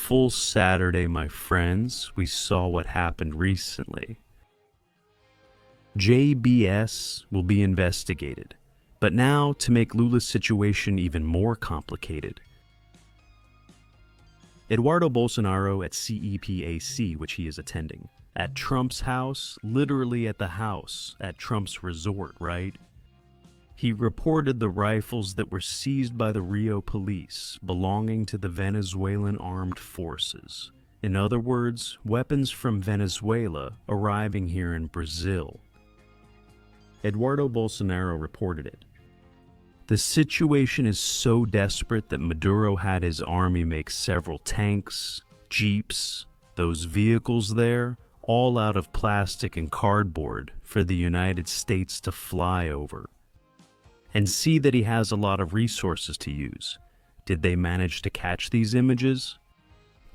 eventful Saturday, my friends. We saw what happened recently. JBS will be investigated, but now to make Lula's situation even more complicated. Eduardo Bolsonaro at CEPAC, which he is attending, at Trump's house, literally at the house, at Trump's resort, right? He reported the rifles that were seized by the Rio police belonging to the Venezuelan armed forces. In other words, weapons from Venezuela arriving here in Brazil. Eduardo Bolsonaro reported it. The situation is so desperate that Maduro had his army make several tanks, jeeps, those vehicles there, all out of plastic and cardboard for the United States to fly over. And see that he has a lot of resources to use. Did they manage to catch these images?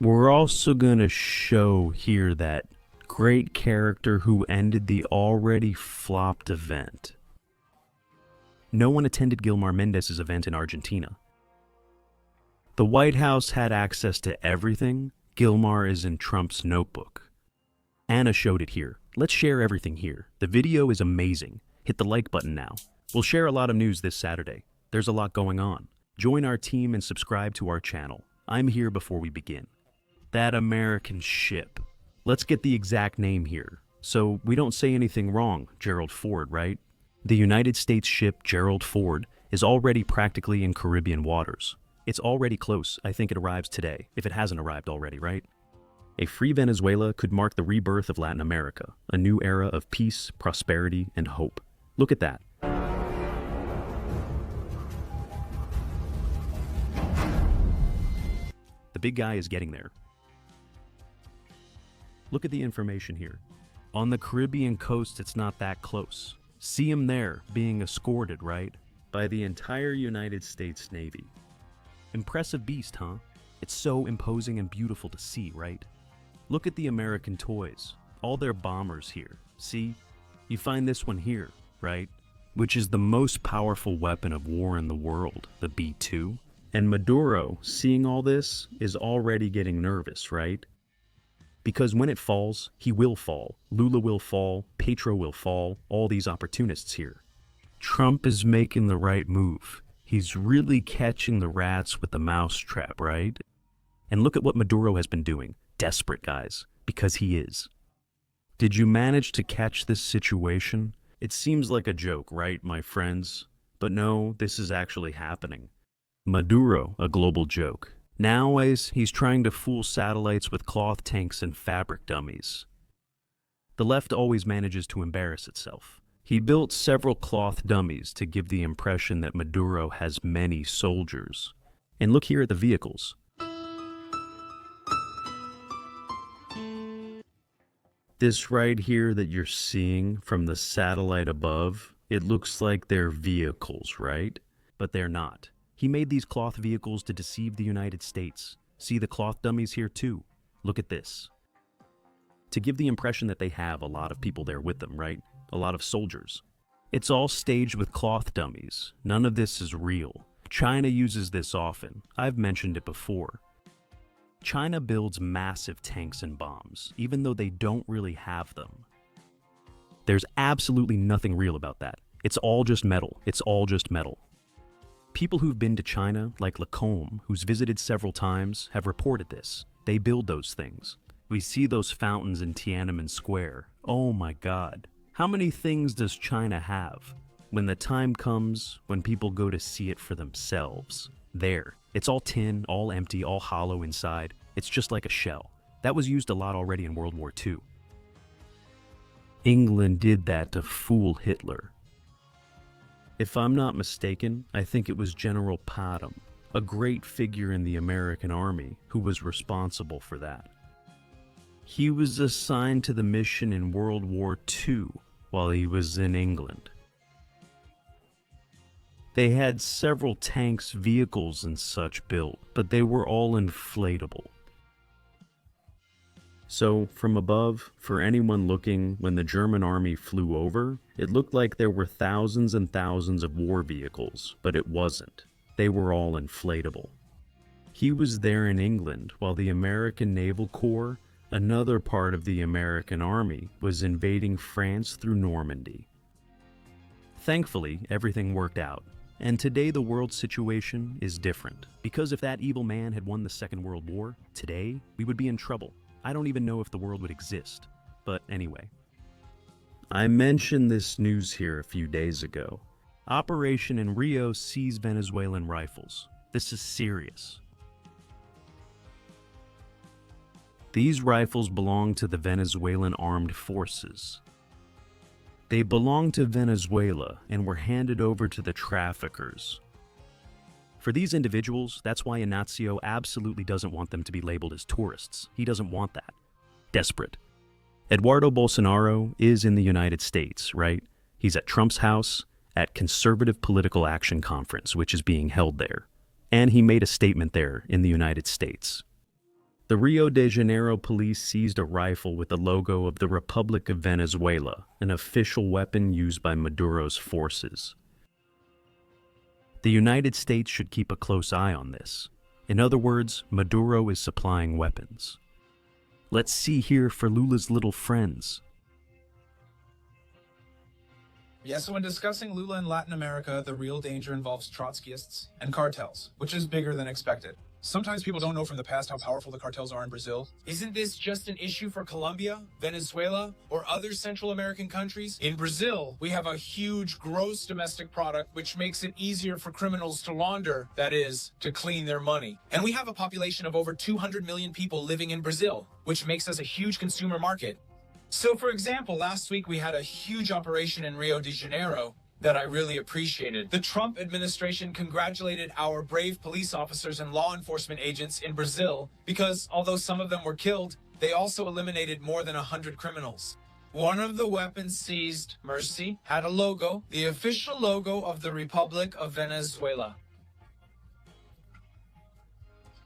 We're also going to show here that great character who ended the already flopped event. No one attended Gilmar Mendes' event in Argentina. The White House had access to everything. Gilmar is in Trump's notebook. Anna showed it here. Let's share everything here. The video is amazing. Hit the like button now. We'll share a lot of news this Saturday. There's a lot going on. Join our team and subscribe to our channel. I'm here before we begin. That American ship. Let's get the exact name here, so we don't say anything wrong, Gerald Ford, right? The United States ship Gerald Ford is already practically in Caribbean waters. It's already close. I think it arrives today, if it hasn't arrived already, right? A free Venezuela could mark the rebirth of Latin America, a new era of peace, prosperity, and hope. Look at that. The big guy is getting there. Look at the information here. On the Caribbean coast, it's not that close. See him there, being escorted, right? By the entire United States Navy. Impressive beast, huh? It's so imposing and beautiful to see, right? Look at the American toys. All their bombers here. See? You find this one here, right? Which is the most powerful weapon of war in the world, the B-2. And Maduro, seeing all this, is already getting nervous, right? Because when it falls, he will fall. Lula will fall, Petro will fall, all these opportunists here. Trump is making the right move. He's really catching the rats with the mousetrap, right? And look at what Maduro has been doing. Desperate, guys, because he is. Did you manage to catch this situation? It seems like a joke, right, my friends? But no, this is actually happening. Maduro, a global joke. Nowadays, he's trying to fool satellites with cloth tanks and fabric dummies. The left always manages to embarrass itself. He built several cloth dummies to give the impression that Maduro has many soldiers. And look here at the vehicles. This right here that you're seeing from the satellite above, it looks like they're vehicles, right? But they're not. He made these cloth vehicles to deceive the United States. See the cloth dummies here too? Look at this. To give the impression that they have a lot of people there with them, right? A lot of soldiers. It's all staged with cloth dummies. None of this is real. China uses this often. I've mentioned it before. China builds massive tanks and bombs, even though they don't really have them. There's absolutely nothing real about that. It's all just metal. It's all just metal. People who've been to China, like Lacombe, who's visited several times, have reported this. They build those things. We see those fountains in Tiananmen Square. Oh my God. How many things does China have? When the time comes, when people go to see it for themselves. There. It's all tin, all empty, all hollow inside. It's just like a shell. That was used a lot already in World War II. England did that to fool Hitler. If I'm not mistaken, I think it was General Patton, a great figure in the American Army, who was responsible for that. He was assigned to the mission in World War II while he was in England. They had several tanks, vehicles, and such built, but they were all inflatable. So, from above, for anyone looking, when the German army flew over, it looked like there were thousands and thousands of war vehicles, but it wasn't. They were all inflatable. He was there in England while the American Naval Corps, another part of the American Army, was invading France through Normandy. Thankfully, everything worked out, and today the world situation is different. Because if that evil man had won the Second World War, today we would be in trouble. I don't even know if the world would exist. But anyway. I mentioned this news here a few days ago. Operation in Rio seized Venezuelan rifles. This is serious. These rifles belong to the Venezuelan armed forces. They belong to Venezuela and were handed over to the traffickers. For these individuals, that's why Ignacio absolutely doesn't want them to be labeled as tourists. He doesn't want that. Desperate. Eduardo Bolsonaro is in the United States, right? He's at Trump's house at Conservative Political Action Conference, which is being held there. And he made a statement there in the United States. The Rio de Janeiro police seized a rifle with the logo of the Republic of Venezuela, an official weapon used by Maduro's forces. The United States should keep a close eye on this. In other words, Maduro is supplying weapons. Let's see here for Lula's little friends. Yeah, so when discussing Lula in Latin America, the real danger involves Trotskyists and cartels, which is bigger than expected. Sometimes people don't know from the past how powerful the cartels are in Brazil. Isn't this just an issue for Colombia, Venezuela, or other Central American countries? In Brazil, we have a huge gross domestic product, which makes it easier for criminals to launder, that is, to clean their money. And we have a population of over 200 million people living in Brazil, which makes us a huge consumer market. So, for example, last week we had a huge operation in Rio de Janeiro that I really appreciated. The Trump administration congratulated our brave police officers and law enforcement agents in Brazil because, although some of them were killed, they also eliminated more than 100 criminals. One of the weapons seized, Mercy, had a logo, the official logo of the Republic of Venezuela.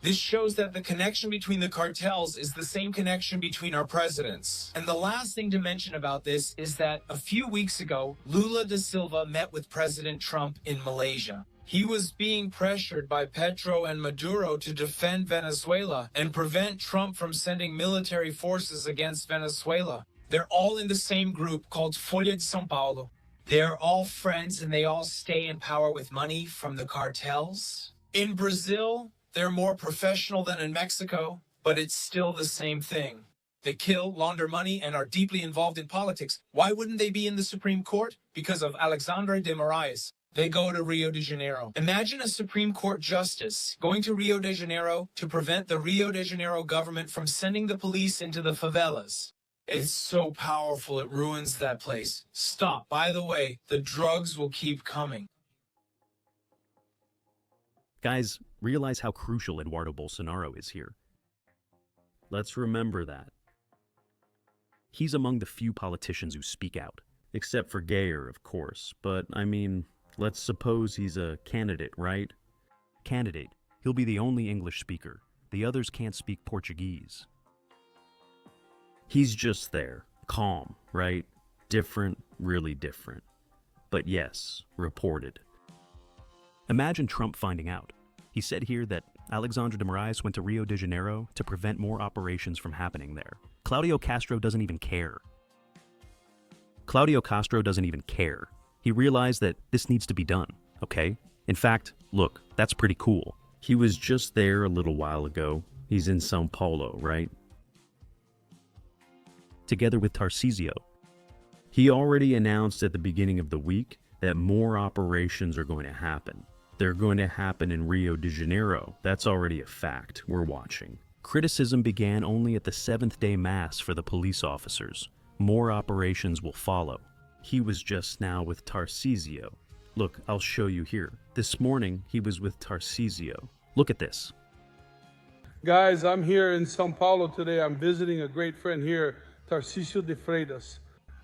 This shows that the connection between the cartels is the same connection between our presidents. And the last thing to mention about this is that a few weeks ago, Lula da Silva met with President Trump in Malaysia. He was being pressured by Petro and Maduro to defend Venezuela and prevent Trump from sending military forces against Venezuela. They're all in the same group called Folha de São Paulo. They're all friends and they all stay in power with money from the cartels. In Brazil, they're more professional than in Mexico, but it's still the same thing. They kill, launder money, and are deeply involved in politics. Why wouldn't they be in the Supreme Court? Because of Alexandre de Moraes. They go to Rio de Janeiro. Imagine a Supreme Court justice going to Rio de Janeiro to prevent the Rio de Janeiro government from sending the police into the favelas. It's so powerful, it ruins that place. Stop. By the way, the drugs will keep coming. Guys, realize how crucial Eduardo Bolsonaro is here. Let's remember that. He's among the few politicians who speak out, except for Geyer, of course, but I mean, let's suppose he's a candidate, right? Candidate. He'll be the only English speaker. The others can't speak Portuguese. He's just there, calm, right? Different, really different. But yes, reported. Imagine Trump finding out. He said here that Alexandre de Moraes went to Rio de Janeiro to prevent more operations from happening there. Claudio Castro doesn't even care. Claudio Castro doesn't even care. He realized that this needs to be done, okay? In fact, look, that's pretty cool. He was just there a little while ago. He's in São Paulo, right? Together with Tarcísio. He already announced at the beginning of the week that more operations are going to happen. They're going to happen in Rio de Janeiro. That's already a fact. We're watching. Criticism began only at the seventh-day mass for the police officers. More operations will follow. He was just now with Tarcísio. Look, I'll show you here. This morning, he was with Tarcísio. Look at this. Guys, I'm here in São Paulo today. I'm visiting a great friend here, Tarcísio de Freitas.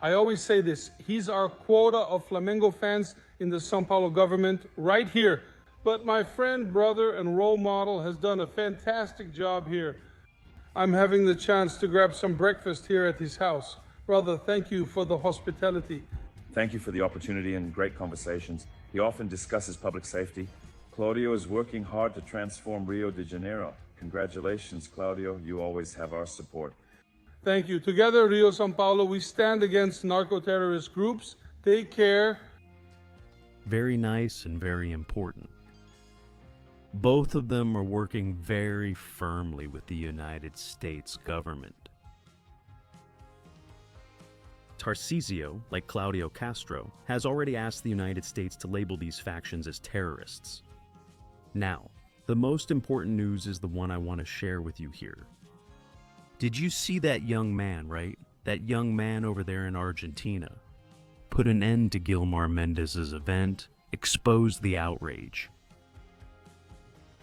I always say this, he's our quota of Flamengo fans in the São Paulo government right here. But my friend, brother, and role model has done a fantastic job here. I'm having the chance to grab some breakfast here at his house. Brother, thank you for the hospitality. Thank you for the opportunity and great conversations. He often discusses public safety. Claudio is working hard to transform Rio de Janeiro. Congratulations, Claudio. You always have our support. Thank you. Together, Rio, São Paulo, we stand against narco-terrorist groups. Take care. Very nice and very important. Both of them are working very firmly with the United States government. Tarcisio, like Claudio Castro, has already asked the United States to label these factions as terrorists. Now, the most important news is the one I want to share with you here. Did you see that young man, right? That young man over there in Argentina. Put an end to Gilmar Mendes' event, exposed the outrage.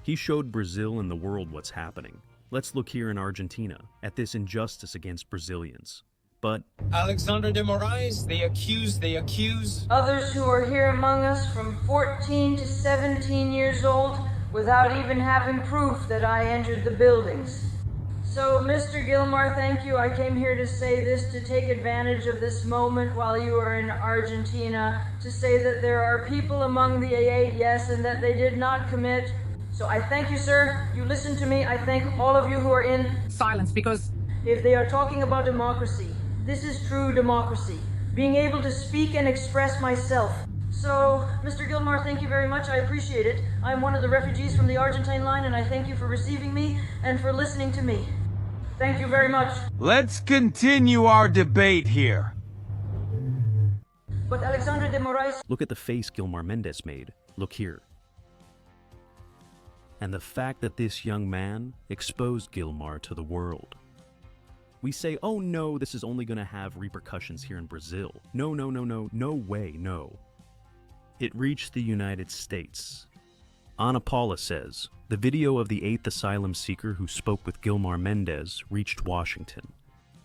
He showed Brazil and the world what's happening. Let's look here in Argentina at this injustice against Brazilians. But Alexandre de Moraes, they accuse. Others who are here among us from 14 to 17 years old without even having proof that I entered the buildings. So, Mr. Gilmar, thank you. I came here to say this, to take advantage of this moment while you are in Argentina, to say that there are people among the eight, yes, and that they did not commit. So I thank you, sir. You listen to me. I thank all of you who are in silence, because if they are talking about democracy, this is true democracy. Being able to speak and express myself. So, Mr. Gilmar, thank you very much. I appreciate it. I'm one of the refugees from the Argentine line, and I thank you for receiving me and for listening to me. Thank you very much. Let's continue our debate here. But Alexandre de Moraes... look at the face Gilmar Mendes made. Look here. And the fact that this young man exposed Gilmar to the world. We say, oh no, this is only going to have repercussions here in Brazil. No, no, no, no, no way, no. It reached the United States. Ana Paula says, the video of the 8th asylum seeker who spoke with Gilmar Mendes reached Washington.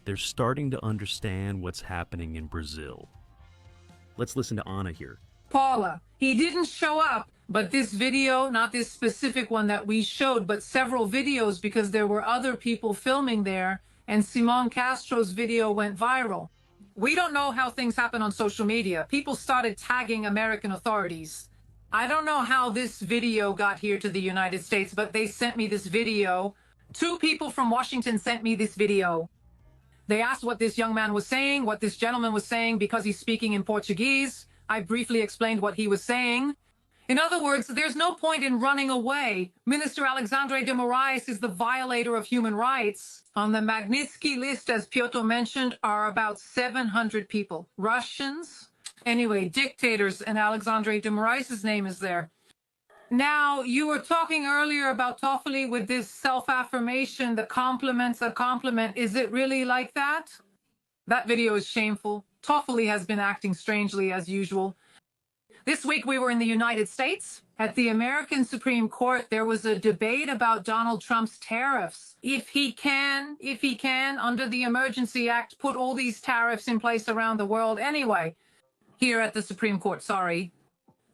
They're starting to understand what's happening in Brazil. Let's listen to Ana here. Paula, he didn't show up, but this video, not this specific one that we showed, but several videos, because there were other people filming there, and Simon Castro's video went viral. We don't know how things happen on social media. People started tagging American authorities. I don't know how this video got here to the United States, but they sent me this video. 2 people from Washington sent me this video. They asked what this young man was saying, what this gentleman was saying, because he's speaking in Portuguese. I briefly explained what he was saying. In other words, there's no point in running away. Minister Alexandre de Moraes is the violator of human rights. On the Magnitsky list, as Piotr mentioned, are about 700 people. Russians, anyway, dictators, and Alexandre de Moraes' name is there. Now, you were talking earlier about Toffoli with this self-affirmation, the compliment's a compliment. Is it really like that? That video is shameful. Toffoli has been acting strangely as usual. This week we were in the United States. At the American Supreme Court, there was a debate about Donald Trump's tariffs. If he can, under the Emergency Act, put all these tariffs in place around the world anyway. Here at the Supreme Court, sorry.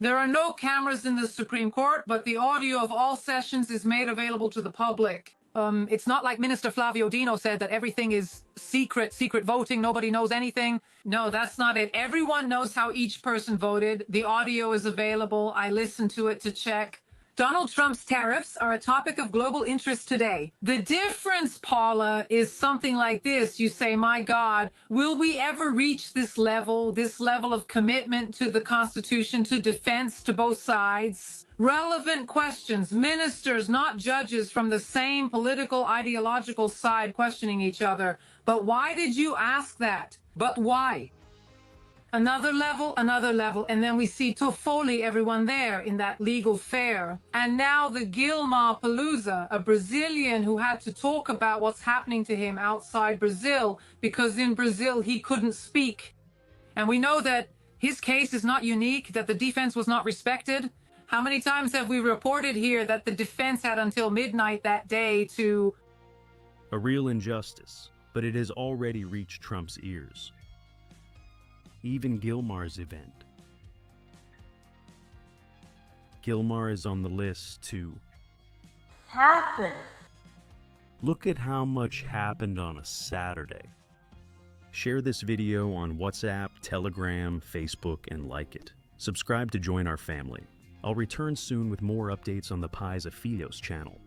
There are no cameras in the Supreme Court, but the audio of all sessions is made available to the public. It's not like Minister Flavio Dino said that everything is secret voting, nobody knows anything. No, that's not it. Everyone knows how each person voted. The audio is available. I listened to it to check. Donald Trump's tariffs are a topic of global interest today. The difference, Paula, is something like this. You say, my God, will we ever reach this level of commitment to the Constitution, to defense, to both sides? Relevant questions, ministers, not judges from the same political, ideological side questioning each other. But why did you ask that? But why? Another level, and then we see Toffoli, everyone there in that legal fair. And now the Gilmar Palooza, a Brazilian who had to talk about what's happening to him outside Brazil, because in Brazil he couldn't speak. And we know that his case is not unique, that the defense was not respected. How many times have we reported here that the defense had until midnight that day to... A real injustice, but it has already reached Trump's ears. Even Gilmar's event. Gilmar is on the list to happen. Look at how much happened on a Saturday. Share this video on WhatsApp, Telegram, Facebook, and like it. Subscribe to join our family. I'll return soon with more updates on the Pies of Philios channel.